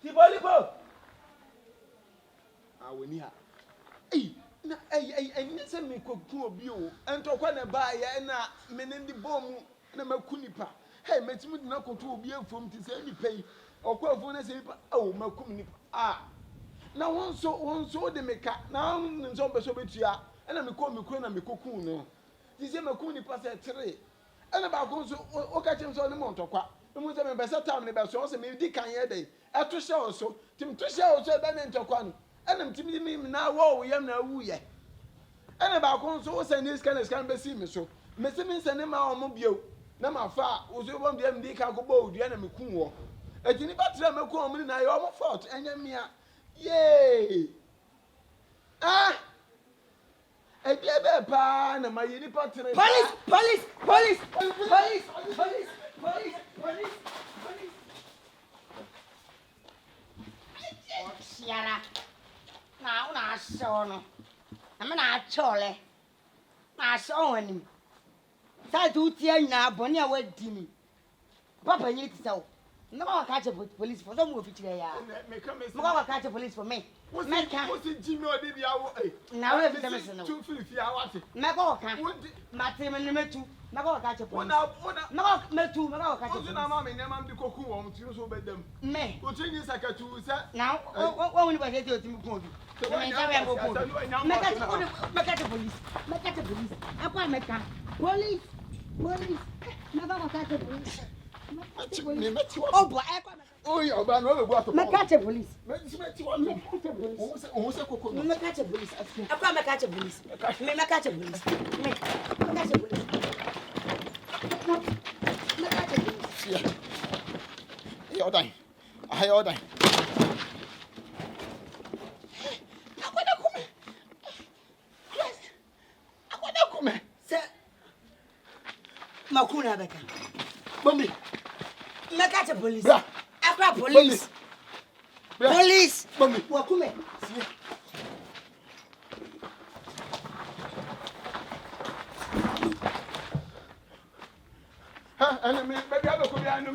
Tipolipo. Awoni ha. Na se me koku obi o. Entokwa na ba ye na menindi bomu na maku nipa. Hey, metimi na kotu obi afom ti se nipa yi. Okwa afom na se nipa. Oh, maku nipa. Na wonso de meka. Na nso beso betua. Na me kuro na me koku no. Ti se maku nipa se 3. Ena ba ko nso o ka chem so ne mo ntokwa. Emu se me besa tam ne beso o se me di kan ye dey. Eto hye o so. Tim to hye o so da ne ntokwa no. Ena mtimi mi na wo yam na wu ye. Ena ba ko nso o se ne scan be si me so. Me se me se ne ma o mo bio. Na ma fa o so bom dia me di kan ko bo odua na me kun wo. Ejini ba tra me kun o mu na ye o mo fault enya mia. Yay! Ebe pa na my unipa tere. Police! Siara. Na una sono. Na me na chole. Na so anim. Sa tu tia na boni a wadi mi. Papa nyi ti sawo. No go catch police for some of it ya. Me go catch police for me. What's Jimmy or did you? Now we have two filthy hours. Me go catch. Mate me me tu. Me go catch police. Me go me tu. Me go catch police. Na mama me nyama di koku wo mti so bedam. Me. O chinyi sakatu se. Now when we say to me ko bi. Me say we go. Me catch police. Me catch police. Akwa me ka. Police. Me go catch police. Oh boy, oh yeah, but no go to. Me catch police. Me catch police. O se koko. Me catch police. Akwa me catch police. Me catch police. Me catch police. Me catch police. Yeah. You're dying. You're dying. Akwada come. Se makuna beka. Mommy. Me catch police. Bra. Akwa police. Bra. Police. Mommy. Wakume. Ha, and me baby I go be anu.